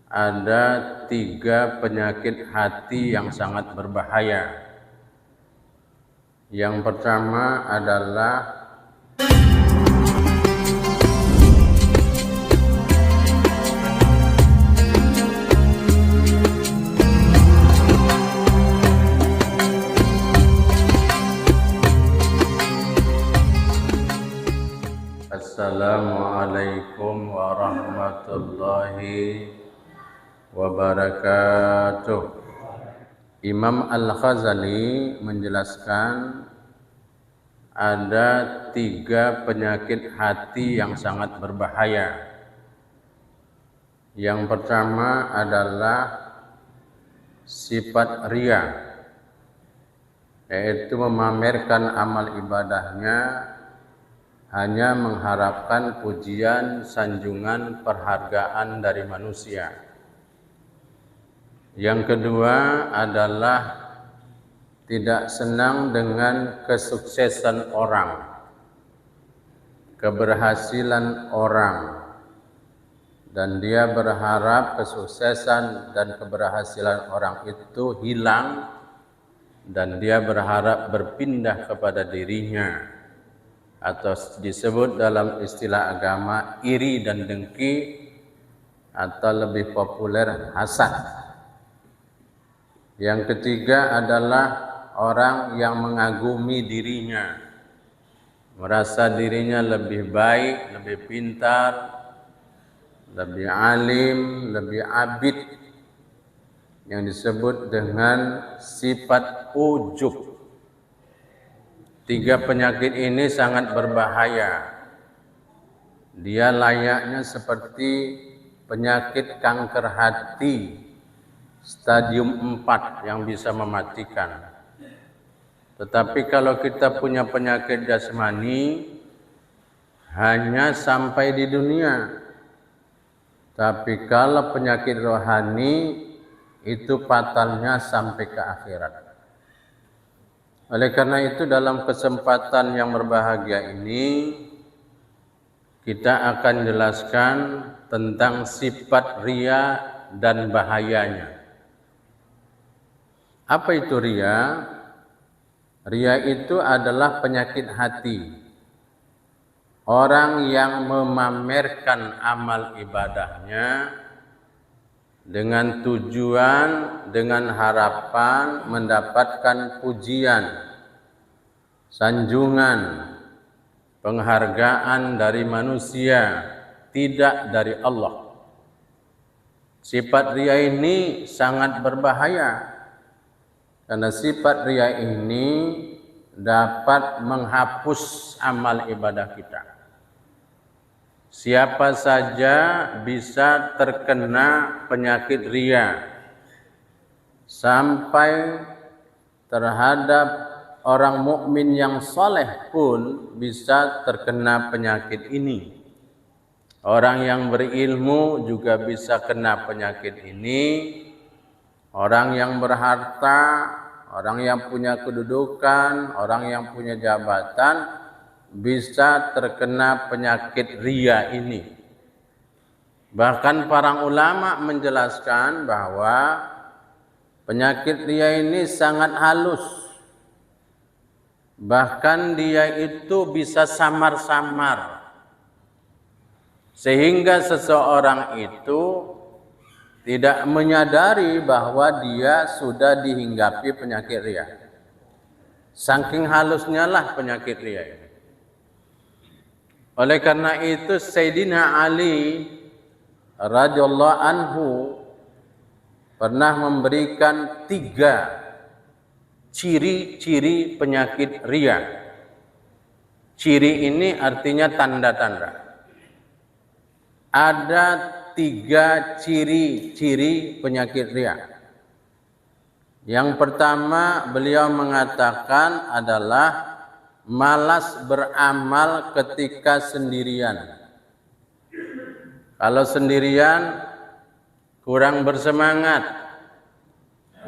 ada 3 penyakit hati yang sangat berbahaya. Yang pertama adalah Assalamualaikum warahmatullahi wabarakatuh. Imam Al-Ghazali menjelaskan ada 3 penyakit hati yang sangat berbahaya. Yang pertama adalah sifat riya, yaitu memamerkan amal ibadahnya hanya mengharapkan pujian, sanjungan, perhargaan dari manusia. Yang kedua adalah tidak senang dengan kesuksesan orang, keberhasilan orang, dan dia berharap kesuksesan dan keberhasilan orang itu hilang, dan dia berharap berpindah kepada dirinya, atau disebut dalam istilah agama iri dan dengki, atau lebih populer hasad. Yang ketiga adalah orang yang mengagumi dirinya, merasa dirinya lebih baik, lebih pintar, lebih alim, lebih abid, yang disebut dengan sifat ujub. 3 penyakit ini sangat berbahaya. Dia layaknya seperti penyakit kanker hati stadium 4 yang bisa mematikan. Tetapi kalau kita punya penyakit jasmani, hanya sampai di dunia. Tapi kalau penyakit rohani, itu fatalnya sampai ke akhirat. Oleh karena itu dalam kesempatan yang berbahagia ini kita akan jelaskan tentang sifat riya dan bahayanya. Apa itu riya? Riya itu adalah penyakit hati. Orang yang memamerkan amal ibadahnya dengan tujuan, dengan harapan mendapatkan pujian, sanjungan, penghargaan dari manusia, tidak dari Allah. Sifat riya ini sangat berbahaya, karena sifat riya ini dapat menghapus amal ibadah kita. Siapa saja bisa terkena penyakit riya, sampai terhadap orang mukmin yang saleh pun bisa terkena penyakit ini. Orang yang berilmu juga bisa kena penyakit ini. Orang yang berharta, orang yang punya kedudukan, orang yang punya jabatan bisa terkena penyakit riya ini. Bahkan para ulama menjelaskan bahwa penyakit riya ini sangat halus. Bahkan dia itu bisa samar-samar, sehingga seseorang itu tidak menyadari bahwa dia sudah dihinggapi penyakit riya. Saking halusnya lah penyakit riya ini. Oleh karena itu Sayyidina Ali radhiyallahu anhu pernah memberikan 3 ciri-ciri penyakit riya. Ciri ini artinya tanda-tanda. Ada 3 ciri-ciri penyakit riya. Yang pertama beliau mengatakan adalah malas beramal ketika sendirian. Kalau sendirian kurang bersemangat,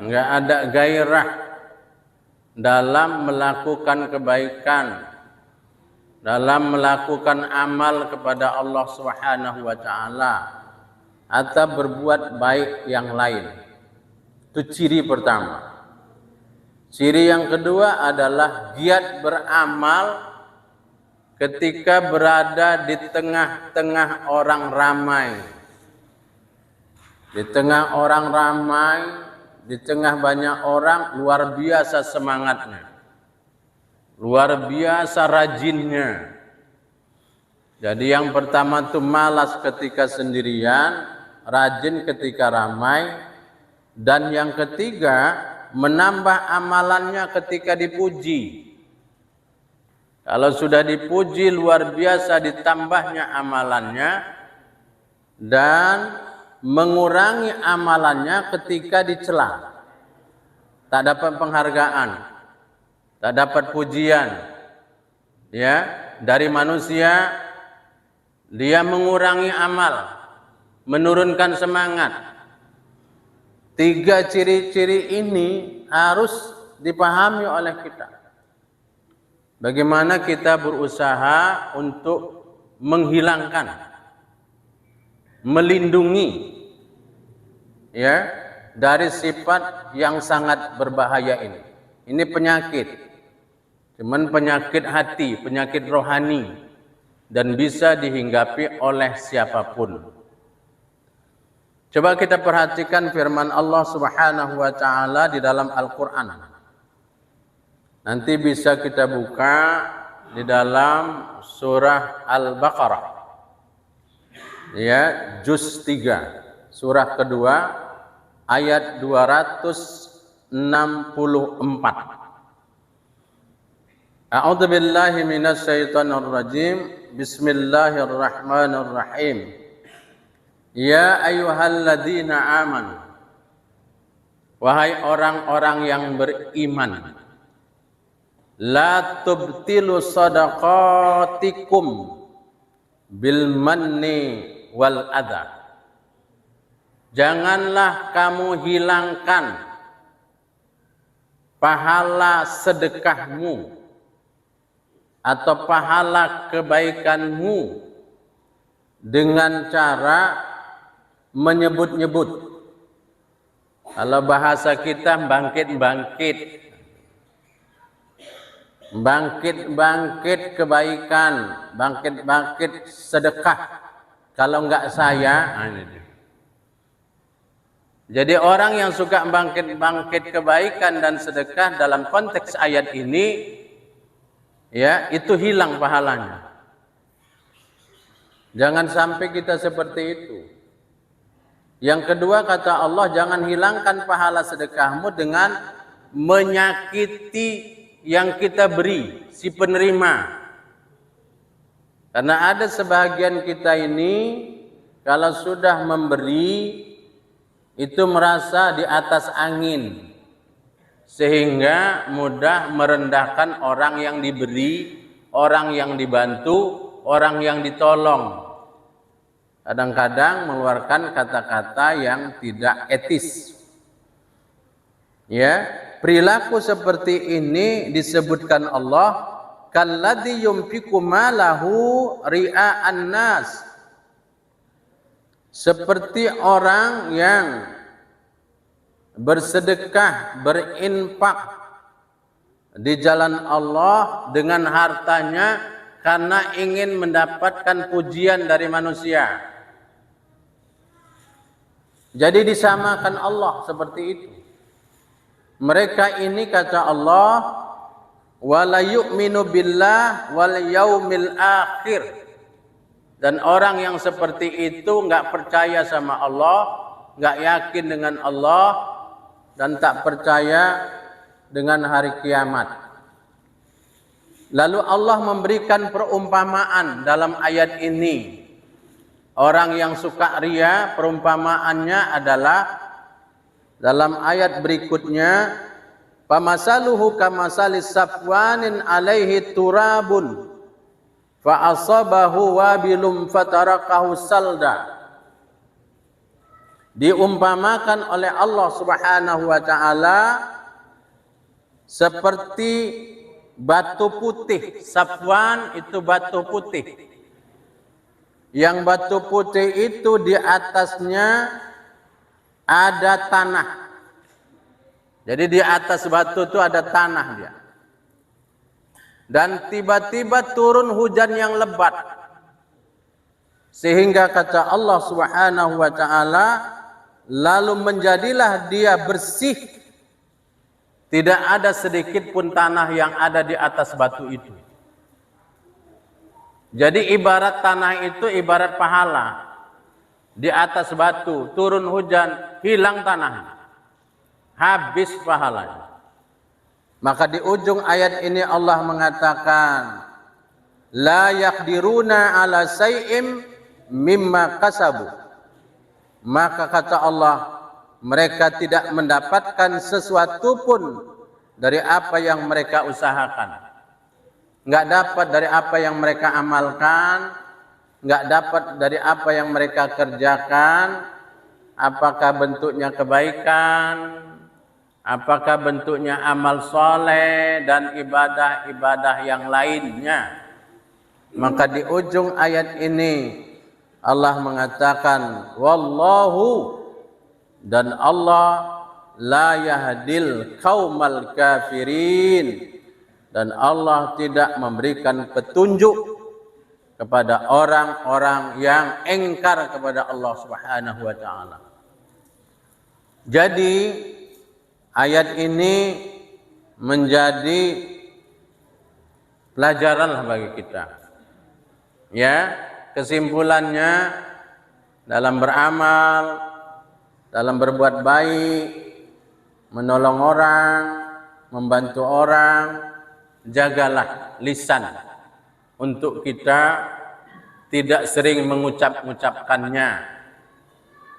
enggak ada gairah dalam melakukan kebaikan, dalam melakukan amal kepada Allah Subhanahu wa taala. atau berbuat baik yang lain. Itu ciri pertama. Ciri yang kedua adalah giat beramal ketika berada di tengah-tengah orang ramai. Di tengah orang ramai, di tengah banyak orang, luar biasa semangatnya. Luar biasa rajinnya. Jadi yang pertama itu malas ketika sendirian, rajin ketika ramai, dan yang ketiga menambah amalannya ketika dipuji. Kalau sudah dipuji luar biasa ditambahnya amalannya, dan mengurangi amalannya ketika dicela. Tak dapat penghargaan, tak dapat pujian, ya, dari manusia, dia mengurangi amal, menurunkan semangat. 3 ciri-ciri ini harus dipahami oleh kita. Bagaimana kita berusaha untuk menghilangkan, melindungi, ya, dari sifat yang sangat berbahaya ini. Ini penyakit. Cuman penyakit hati, penyakit rohani, dan bisa dihinggapi oleh siapapun. Coba kita perhatikan firman Allah Subhanahu wa taala di dalam Al-Qur'an. Nanti bisa kita buka di dalam surah Al-Baqarah. Ya, juz 3, surah kedua ayat 264. A'udzu billahi minasyaitonir rajim. Bismillahirrahmanirrahim. Ya ayyuhalladzina amanu. Wahai orang-orang yang beriman, la tubtilu shadaqatikum bil manni wal adha. Janganlah kamu hilangkan pahala sedekahmu atau pahala kebaikanmu dengan cara menyebut-nyebut. Kalau bahasa kita bangkit-bangkit, bangkit-bangkit kebaikan, bangkit-bangkit sedekah. Kalau enggak saya, jadi orang yang suka bangkit-bangkit kebaikan dan sedekah dalam konteks ayat ini, ya, itu hilang pahalanya. Jangan sampai kita seperti itu. Yang kedua, kata Allah, jangan hilangkan pahala sedekahmu dengan menyakiti yang kita beri, si penerima. Karena ada sebagian kita ini, kalau sudah memberi, itu merasa di atas angin, sehingga mudah merendahkan orang yang diberi, orang yang dibantu, orang yang ditolong. Kadang-kadang mengeluarkan kata-kata yang tidak etis. Ya, perilaku seperti ini disebutkan Allah, kalladzi yunfiqu malahu ria'an nas. Seperti orang yang bersedekah, berinfak di jalan Allah dengan hartanya karena ingin mendapatkan pujian dari manusia. Jadi disamakan Allah seperti itu. Mereka ini, kata Allah, wala yu'minu billah wal yaumil akhir. Dan orang yang seperti itu enggak percaya sama Allah, enggak yakin dengan Allah, dan tak percaya dengan hari kiamat. Lalu Allah memberikan perumpamaan dalam ayat ini. Orang yang suka ria, perumpamaannya adalah dalam ayat berikutnya, pamasaluhu kamasalis safwanin alaihi turabun fa asabahu wabilum fatarakahu salda. Diumpamakan oleh Allah Subhanahu wa taala seperti batu putih. Safwan itu batu putih. Yang batu putih itu di atasnya ada tanah. Jadi di atas batu itu ada tanah dia. Dan tiba-tiba turun hujan yang lebat. Sehingga kata Allah Subhanahu wa taala, lalu menjadilah dia bersih. Tidak ada sedikit pun tanah yang ada di atas batu itu. Jadi ibarat tanah itu ibarat pahala. Di atas batu, turun hujan, hilang tanah. Habis pahalanya. Maka di ujung ayat ini Allah mengatakan, la yaqdiruna ala say'im mimma kasabu. Maka kata Allah, mereka tidak mendapatkan sesuatu pun dari apa yang mereka usahakan. Enggak dapat dari apa yang mereka amalkan, enggak dapat dari apa yang mereka kerjakan, apakah bentuknya kebaikan, apakah bentuknya amal soleh dan ibadah-ibadah yang lainnya. Maka di ujung ayat ini Allah mengatakan, wallahu, dan Allah la yahdil qaumal kafirin, dan Allah tidak memberikan petunjuk kepada orang-orang yang engkar kepada Allah Subhanahu wa taala. Jadi ayat ini menjadi pelajaran bagi kita. Ya, kesimpulannya dalam beramal, dalam berbuat baik, menolong orang, membantu orang, jagalah lisan untuk kita tidak sering mengucap-ucapkannya,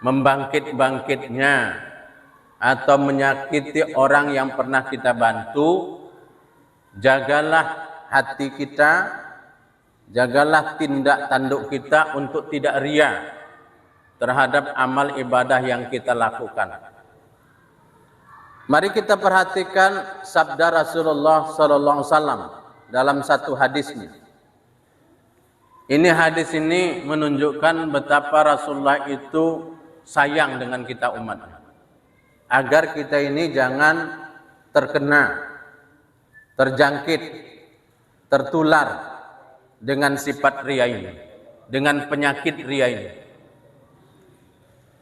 membangkit-bangkitnya, atau menyakiti orang yang pernah kita bantu. Jagalah hati kita, jagalah tindak tanduk kita untuk tidak riya terhadap amal ibadah yang kita lakukan. Mari kita perhatikan sabda Rasulullah sallallahu alaihi wasallam dalam satu hadisnya. Ini hadis ini menunjukkan betapa Rasulullah itu sayang dengan kita umatnya. Agar kita ini jangan terkena, terjangkit, tertular dengan sifat riya ini, dengan penyakit riya ini.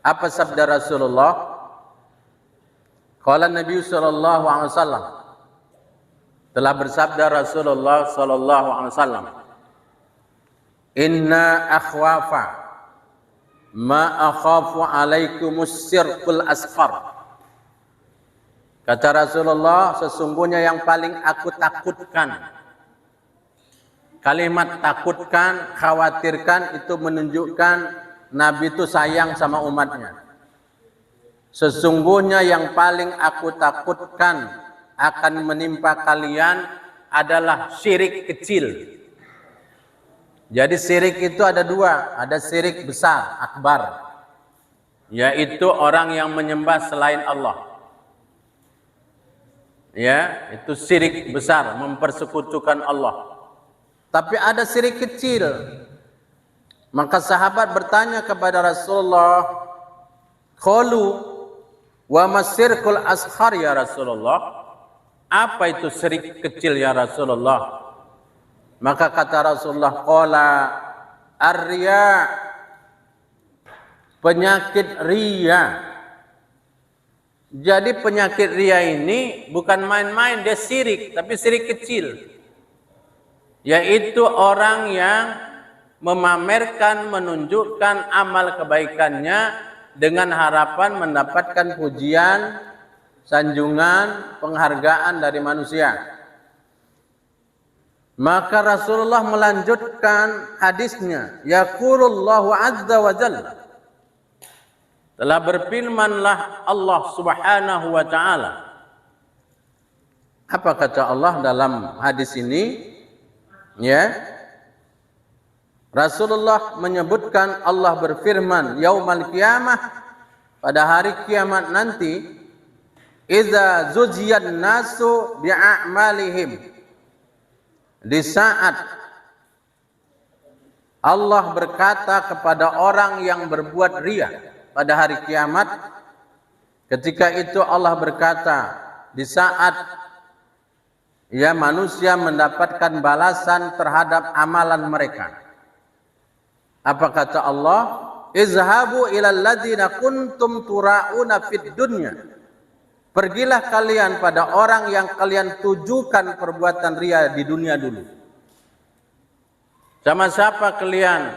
Apa sabda Rasulullah? Qala Nabi sallallahu alaihi wasallam, telah bersabda Rasulullah sallallahu alaihi wasallam, inna akhwafa ma akhafu alaikumus sirqul asfar. Kata Rasulullah, sesungguhnya yang paling aku takutkan, kalimat takutkan, khawatirkan itu menunjukkan Nabi itu sayang sama umatnya. Sesungguhnya yang paling aku takutkan akan menimpa kalian adalah syirik kecil. Jadi syirik itu ada dua, ada syirik besar, akbar, yaitu orang yang menyembah selain Allah. Ya, itu syirik besar, mempersekutukan Allah. Tapi ada syirik kecil. Maka sahabat bertanya kepada Rasulullah, qalu wa masyirkul ashar ya Rasulullah, apa itu syirik kecil ya Rasulullah? Maka kata Rasulullah, qala ar-riya, penyakit riya. Jadi penyakit riya ini bukan main-main, dia syirik, tapi syirik kecil. Yaitu orang yang memamerkan, menunjukkan amal kebaikannya dengan harapan mendapatkan pujian, sanjungan, penghargaan dari manusia. Maka Rasulullah melanjutkan hadisnya, yaqulullahu azza wa jalla, telah berfirmanlah Allah Subhanahu wa taala. Apa kata Allah dalam hadis ini? Ya, Rasulullah menyebutkan Allah berfirman, yaumal qiyamah, pada hari kiamat nanti, idza zujiyan nasu bi'amalihim, di saat Allah berkata kepada orang yang berbuat riya pada hari kiamat, ketika itu Allah berkata di saat manusia mendapatkan balasan terhadap amalan mereka. Apa kata Allah? Izhabu ilal ladzina kuntum turauna fid dunya. Pergilah kalian pada orang yang kalian tujukan perbuatan riya di dunia dulu. Sama siapa kalian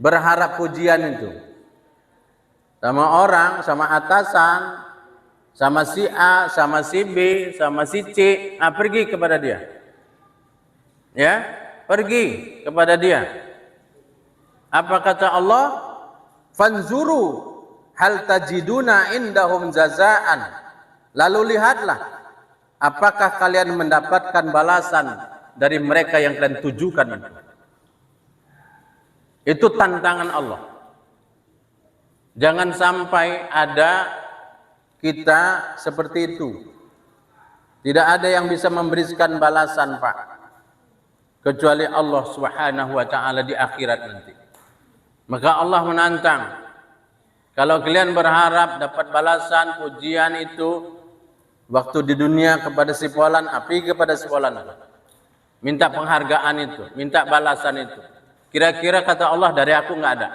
berharap pujian itu? Sama orang, sama atasan, sama si A, sama si B, sama si C. Nah, pergi kepada dia. Ya, pergi kepada dia. Apa kata Allah? Fanzuru hal tajiduna indahum jazaan. Lalu lihatlah, apakah kalian mendapatkan balasan dari mereka yang kalian tujukan itu. Itu tantangan Allah. Jangan sampai ada kita seperti itu. Tidak ada yang bisa memberikan balasan, Pak, kecuali Allah Subhanahu wa taala di akhirat nanti. Maka Allah menantang, kalau kalian berharap dapat balasan pujian itu waktu di dunia kepada si fulan, api kepada si fulan. Minta penghargaan itu, minta balasan itu. Kira-kira kata Allah, dari aku nggak ada.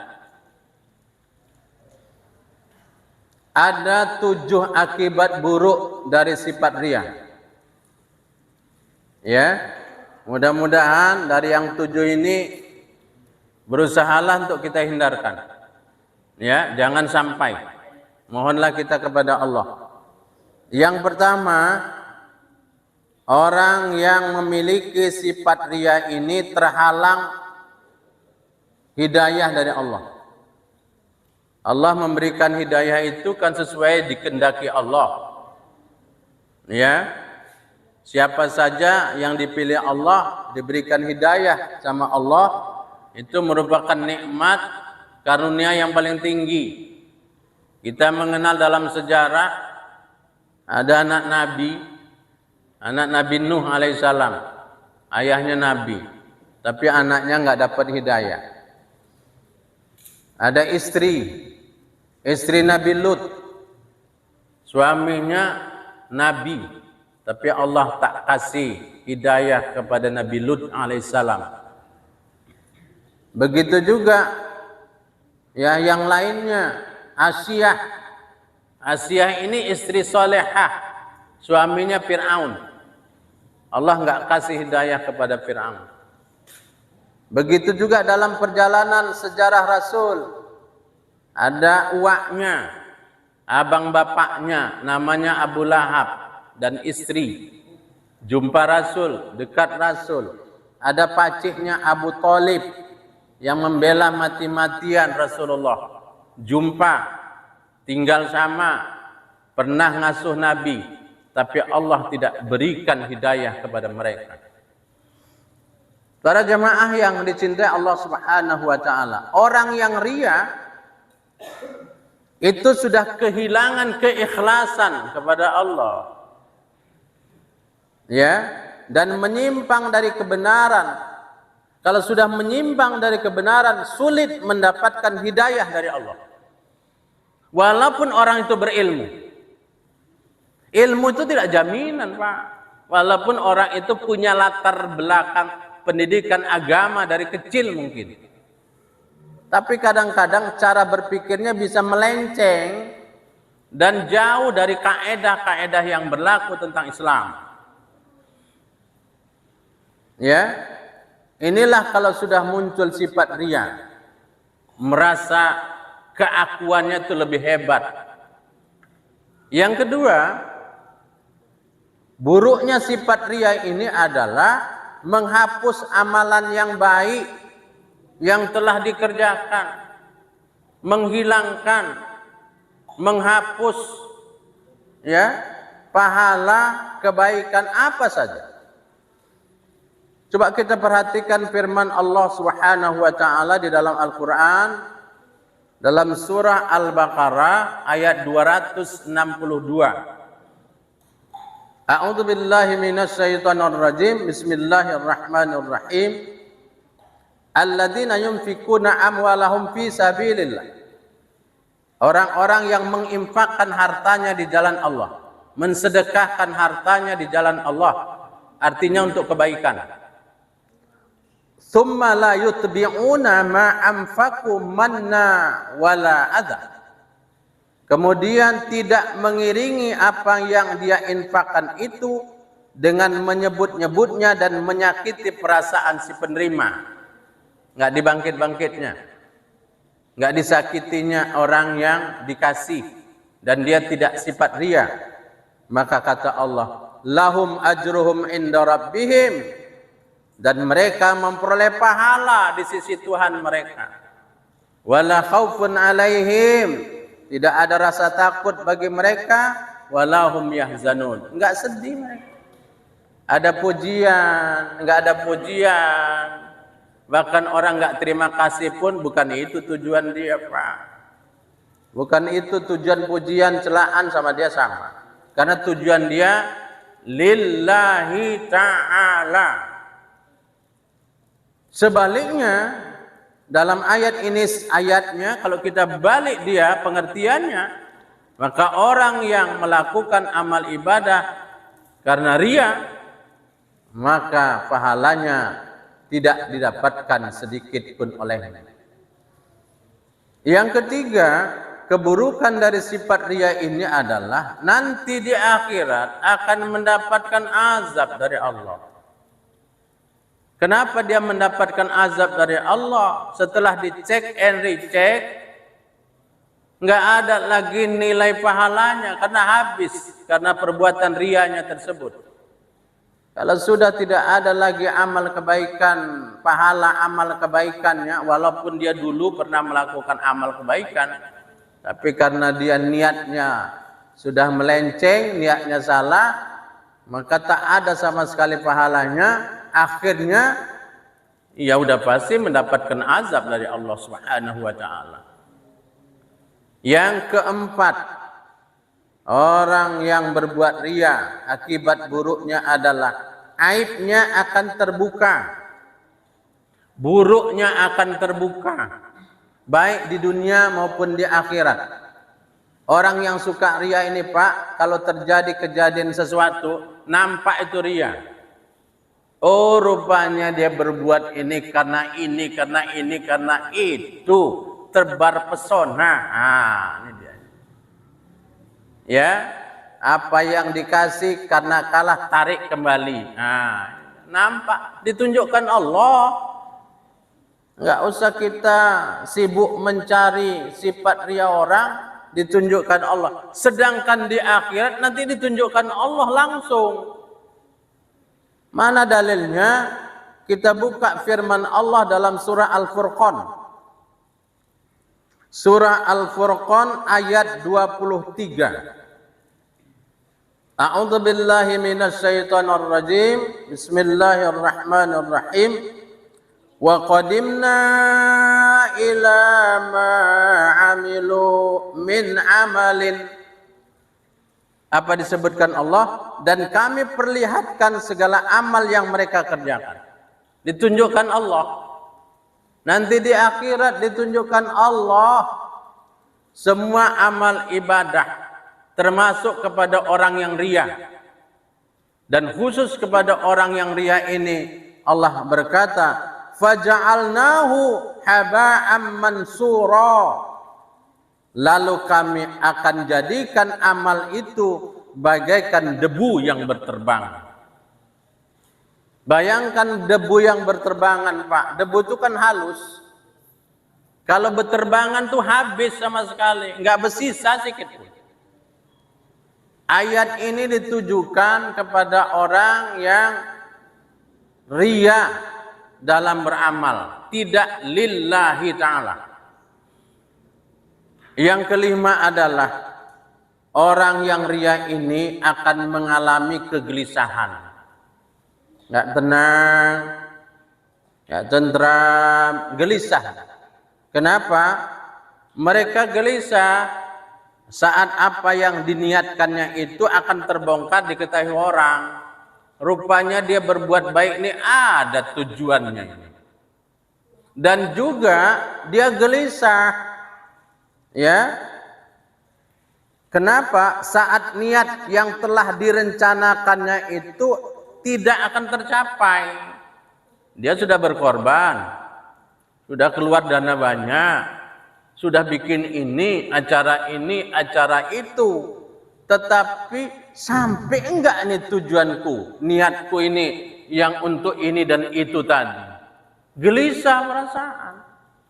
Ada 7 akibat buruk dari sifat riya. Ya, mudah-mudahan dari yang 7 ini berusahalah untuk kita hindarkan. Ya, jangan sampai. Mohonlah kita kepada Allah. Yang pertama, orang yang memiliki sifat riya ini terhalang hidayah dari Allah. Allah memberikan hidayah itu kan sesuai dikehendaki Allah. Ya. Siapa saja yang dipilih Allah, diberikan hidayah sama Allah, itu merupakan nikmat karunia yang paling tinggi. Kita mengenal dalam sejarah ada anak Nabi Nuh alaihissalam, ayahnya Nabi, tapi anaknya nggak dapat hidayah. Ada istri Nabi Lut, suaminya Nabi, tapi Allah tak kasih hidayah kepada Nabi Lut alaihissalam. Begitu juga ya yang lainnya, Asyah ini istri solehah, suaminya Fir'aun. Allah nggak kasih hidayah kepada Fir'aun. Begitu juga dalam perjalanan sejarah Rasul, ada uaknya, abang bapaknya, namanya Abu Lahab, dan istri jumpa Rasul, dekat Rasul. Ada paciknya Abu Thalib yang membela mati-matian Rasulullah, jumpa, tinggal sama, pernah ngasuh Nabi, tapi Allah tidak berikan hidayah kepada mereka. Para jamaah yang dicintai Allah Subhanahu wa taala, orang yang riya itu sudah kehilangan keikhlasan kepada Allah. Ya, dan menyimpang dari kebenaran. Kalau sudah menyimpang dari kebenaran, sulit mendapatkan hidayah dari Allah. Walaupun orang itu berilmu. Ilmu itu tidak jaminan, Pak. Walaupun orang itu punya latar belakang pendidikan agama dari kecil mungkin. Tapi kadang-kadang cara berpikirnya bisa melenceng dan jauh dari kaedah-kaedah yang berlaku tentang Islam. Ya, inilah kalau sudah muncul sifat riya, merasa keakuannya itu lebih hebat. Yang kedua, buruknya sifat riya ini adalah menghapus amalan yang baik yang telah dikerjakan, menghilangkan, menghapus ya pahala kebaikan apa saja. Coba kita perhatikan firman Allah Subhanahu wa taala di dalam Al-Qur'an, dalam surah Al-Baqarah ayat 262. A'udzu billahi minasyaitonir rajim. Bismillahirrahmanirrahim. alladzina yunfikuna amwalahum fi sabilillah. Orang-orang yang menginfakkan hartanya di jalan Allah, mensedekahkan hartanya di jalan Allah, artinya untuk kebaikan. Tsumma la yutbi'una ma anfaqu manna wala adha. Kemudian tidak mengiringi apa yang dia infakkan itu dengan menyebut-nyebutnya dan menyakiti perasaan si penerima. Enggak dibangkit-bangkitnya. Enggak disakitinya orang yang dikasih dan dia tidak sifat riya. Maka kata Allah, lahum ajruhum inda rabbihim, dan mereka memperoleh pahala di sisi Tuhan mereka. Wala khaufun alaihim, tidak ada rasa takut bagi mereka. Walahum yahzanun, enggak sedih mereka. Ada pujian, enggak ada pujian. Bahkan orang enggak terima kasih pun bukan itu tujuan dia, Pak. Bukan itu tujuan pujian, celaan sama dia sama. Karena tujuan dia lillahi ta'ala. Sebaliknya, dalam ayat ini, ayatnya kalau kita balik dia pengertiannya, maka orang yang melakukan amal ibadah karena riya, maka pahalanya tidak didapatkan sedikit pun olehnya. Yang ketiga, keburukan dari sifat riya ini adalah nanti di akhirat akan mendapatkan azab dari Allah. Kenapa dia mendapatkan azab dari Allah? Setelah dicek and recheck, nggak ada lagi nilai pahalanya karena habis karena perbuatan riyanya tersebut. Kalau sudah tidak ada lagi amal kebaikan, pahala amal kebaikannya, walaupun dia dulu pernah melakukan amal kebaikan, tapi karena dia niatnya sudah melenceng, niatnya salah, maka tak ada sama sekali pahalanya. Akhirnya ya udah pasti mendapatkan azab dari Allah Subhanahu wa taala. Yang keempat, orang yang berbuat riya, akibat buruknya adalah aibnya akan terbuka. Buruknya akan terbuka, baik di dunia maupun di akhirat. Orang yang suka riya ini, Pak, kalau terjadi kejadian sesuatu, nampak itu riya. Oh, rupanya dia berbuat ini karena ini, karena ini, karena itu. Terbar pesona. Ini dia. Ya, apa yang dikasih karena kalah tarik kembali. Nampak ditunjukkan Allah. Enggak usah kita sibuk mencari sifat riya orang, ditunjukkan Allah. Sedangkan di akhirat nanti ditunjukkan Allah langsung. Mana dalilnya? Kita buka firman Allah dalam surah Al-Furqan. Surah Al-Furqan ayat 23. A'udzu billahi minasyaitonir rajim. Bismillahirrahmanirrahim. Wa qadimna ila ma 'amilu min amalin. Apa disebutkan Allah? Dan kami perlihatkan segala amal yang mereka kerjakan. Ditunjukkan Allah. Nanti di akhirat ditunjukkan Allah. Semua amal ibadah, termasuk kepada orang yang riya. Dan khusus kepada orang yang riya ini, Allah berkata, faja'alnahu haba'am mansura. Lalu kami akan jadikan amal itu bagaikan debu yang berterbangan. Bayangkan debu yang berterbangan, Pak. Debu itu kan halus. Kalau berterbangan tuh habis sama sekali, nggak bersisa sedikit pun. Ayat ini ditujukan kepada orang yang riya dalam beramal, tidak lillahi ta'ala. Yang kelima adalah orang yang riya ini akan mengalami kegelisahan. Nggak tenang, nggak tentram, gelisah. Kenapa? Mereka gelisah saat apa yang diniatkannya itu akan terbongkar diketahui orang. Rupanya dia berbuat baik ini ada tujuannya ini. dan juga dia gelisah. Ya. Kenapa? Saat niat yang telah direncanakannya itu tidak akan tercapai. Dia sudah berkorban, sudah keluar dana banyak, sudah bikin ini, acara itu. Tetapi sampai enggak nih tujuanku, niatku ini yang untuk ini dan itu tadi. Gelisah perasaan.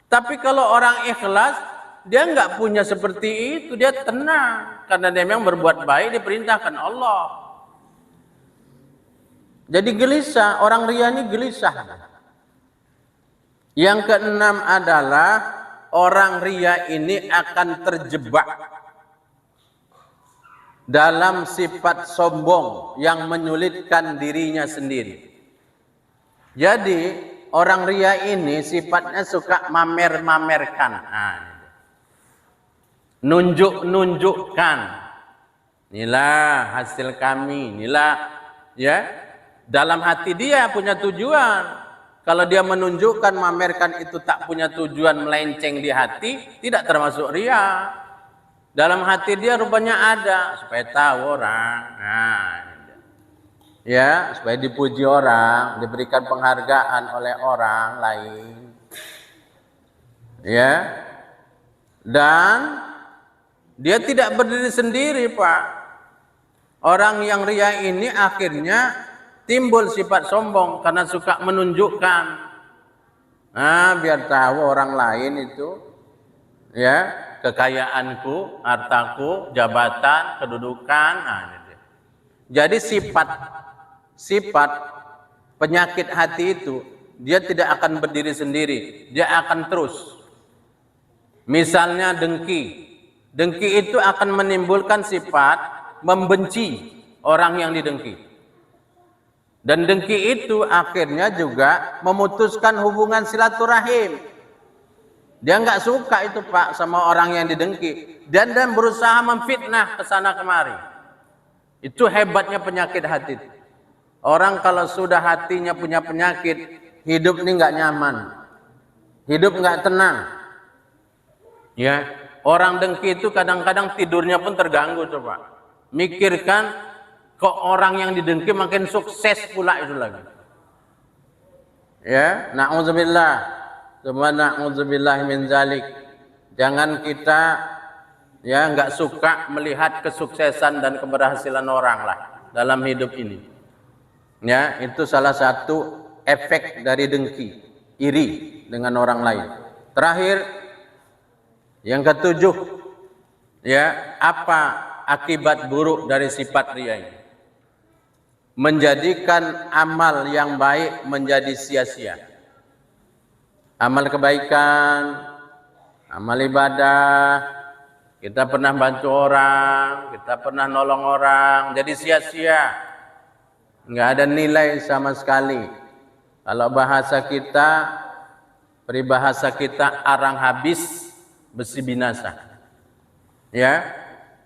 Tapi kalau orang ikhlas, dia enggak punya seperti itu, dia tenang. Karena dia memang berbuat baik, diperintahkan Allah. Jadi gelisah, orang ria ini gelisah. Yang keenam adalah orang ria ini akan terjebak dalam sifat sombong yang menyulitkan dirinya sendiri. Jadi orang ria ini sifatnya suka mamer-mamerkan, nunjuk-nunjukkan. Inilah hasil kami, inilah ya. Dalam hati dia punya tujuan. Kalau dia menunjukkan, mamerkan itu tak punya tujuan, melenceng di hati, tidak termasuk ria. Dalam hati dia rupanya ada, supaya tahu orang. Ya, supaya dipuji orang, diberikan penghargaan oleh orang lain. Ya. Dan dia tidak berdiri sendiri, Pak. Orang yang ria ini akhirnya timbul sifat sombong karena suka menunjukkan. Biar tahu orang lain itu, ya, kekayaanku, hartaku, jabatan, kedudukan. Jadi sifat penyakit hati itu, dia tidak akan berdiri sendiri, dia akan terus. Misalnya dengki. Dengki itu akan menimbulkan sifat membenci orang yang didengki. Dan dengki itu akhirnya juga memutuskan hubungan silaturahim. Dia nggak suka itu, Pak, sama orang yang didengki. Dan berusaha memfitnah ke sana kemari. Itu hebatnya penyakit hati. Orang kalau sudah hatinya punya penyakit, hidup ini nggak nyaman. Hidup nggak tenang. Ya, orang dengki itu kadang-kadang tidurnya pun terganggu, coba. Mikirkan kok orang yang didengki makin sukses pula itu lagi. Ya, na'udzubillah. Cuma na'udzubillah min zalik. Jangan kita ya nggak suka melihat kesuksesan dan keberhasilan orang lah dalam hidup ini. Ya, itu salah satu efek dari dengki, iri dengan orang lain. Terakhir, yang ketujuh, ya, apa akibat buruk dari sifat ria ini? Menjadikan amal yang baik menjadi sia-sia. Amal kebaikan, amal ibadah, kita pernah bantu orang, kita pernah nolong orang, jadi sia-sia. Nggak ada nilai sama sekali. Kalau bahasa kita, peribahasa kita, arang habis, besi binasa. Ya,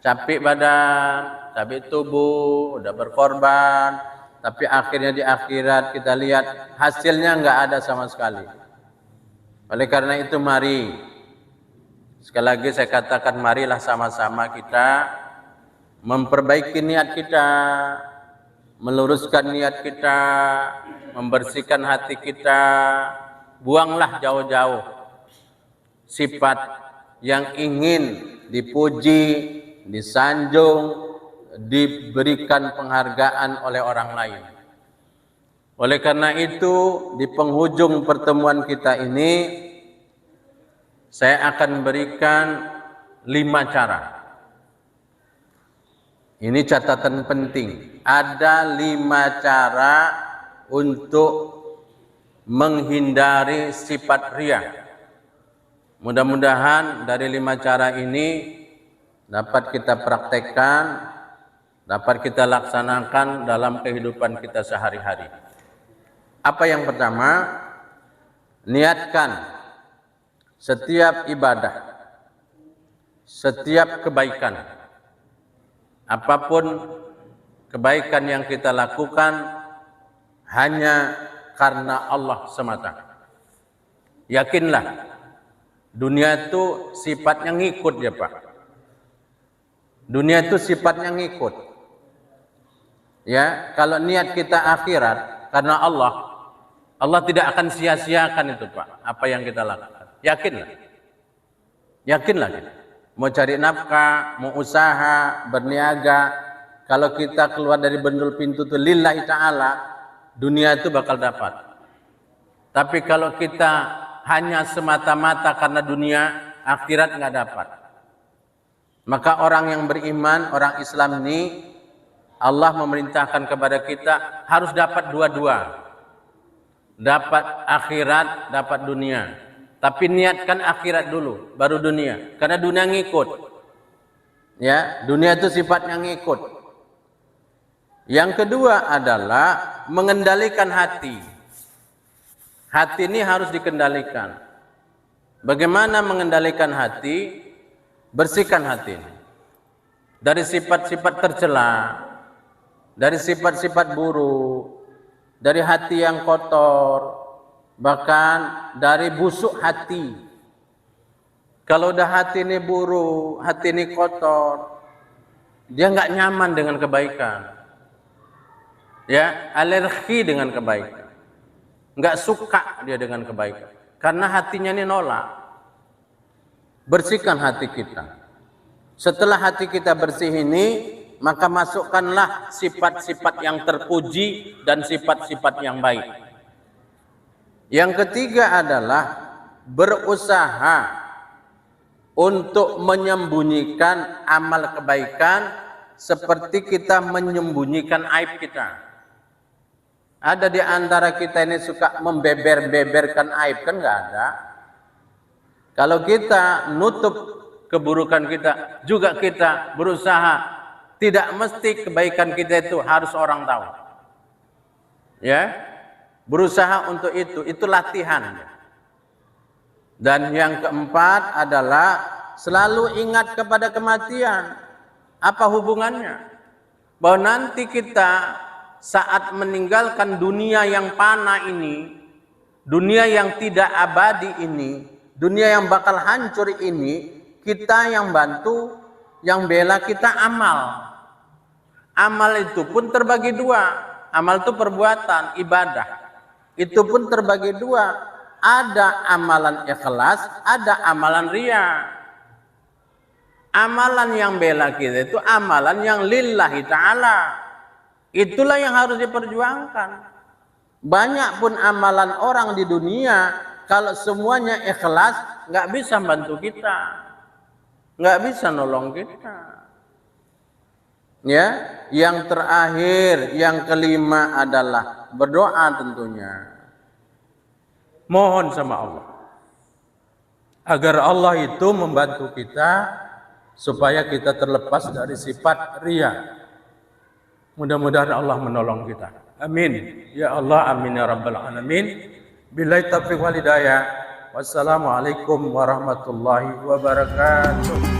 capek badan, capek tubuh, udah berkorban, tapi akhirnya di akhirat kita lihat hasilnya nggak ada sama sekali. Oleh karena itu mari, sekali lagi saya katakan, marilah sama-sama kita memperbaiki niat kita, meluruskan niat kita, membersihkan hati kita, buanglah jauh-jauh sifat yang ingin dipuji, disanjung, diberikan penghargaan oleh orang lain. Oleh karena itu, di penghujung pertemuan kita ini, saya akan berikan 5 cara. Ini catatan penting. Ada 5 cara untuk menghindari sifat ria. Mudah-mudahan dari 5 cara ini dapat kita praktekkan, dapat kita laksanakan dalam kehidupan kita sehari-hari. Apa yang pertama? Niatkan setiap ibadah, setiap kebaikan, apapun kebaikan yang kita lakukan hanya karena Allah semata. Yakinlah, dunia itu sifatnya ngikut ya Pak. Dunia itu sifatnya ngikut. Ya, kalau niat kita akhirat karena Allah, Allah tidak akan sia-siakan itu Pak, apa yang kita lakukan. Yakinlah. Yakinlah kita. Mau cari nafkah, mau usaha, berniaga, kalau kita keluar dari bendul pintu itu lillahi ta'ala, dunia itu bakal dapat. Tapi kalau kita hanya semata-mata karena dunia, akhirat nggak dapat. Maka orang yang beriman, orang Islam ini, Allah memerintahkan kepada kita harus dapat dua-dua. Dapat akhirat, dapat dunia. Tapi niatkan akhirat dulu, baru dunia. Karena dunia ngikut. Ya, dunia itu sifatnya ngikut. Yang kedua adalah mengendalikan hati. Hati ini harus dikendalikan. Bagaimana mengendalikan hati? Bersihkan hati dari sifat-sifat tercela, dari sifat-sifat buruk, dari hati yang kotor, bahkan dari busuk hati. Kalau udah hati ini buruk, hati ini kotor, dia nggak nyaman dengan kebaikan, ya, alergi dengan kebaikan, nggak suka dia dengan kebaikan, karena hatinya ini nolak. Bersihkan hati kita. Setelah hati kita bersih ini, maka masukkanlah sifat-sifat yang terpuji dan sifat-sifat yang baik. Yang ketiga adalah berusaha untuk menyembunyikan amal kebaikan seperti kita menyembunyikan aib kita. Ada di antara kita ini suka membeber-beberkan aib, kan nggak ada. Kalau kita nutup keburukan kita, juga kita berusaha tidak mesti kebaikan kita itu harus orang tahu. Ya, berusaha untuk itu latihan. Dan yang keempat adalah selalu ingat kepada kematian. Apa hubungannya? Bahwa nanti kita saat meninggalkan dunia yang fana ini, dunia yang tidak abadi ini, dunia yang bakal hancur ini, kita yang bantu, yang bela kita amal. Amal itu pun terbagi dua. Amal itu perbuatan, ibadah. Itu pun terbagi dua. Ada amalan ikhlas, ada amalan riya. Amalan yang bela kita itu amalan yang lillahi ta'ala. Itulah yang harus diperjuangkan. Banyak pun amalan orang di dunia, kalau semuanya ikhlas, nggak bisa bantu kita, nggak bisa nolong kita. Ya, yang terakhir, yang kelima adalah berdoa tentunya. Mohon sama Allah agar Allah itu membantu kita supaya kita terlepas dari sifat riya. Mudah-mudahan Allah menolong kita. Amin. Ya Allah, amin ya rabbal alamin. Billahi taufiq wal hidayah. Wassalamualaikum warahmatullahi wabarakatuh.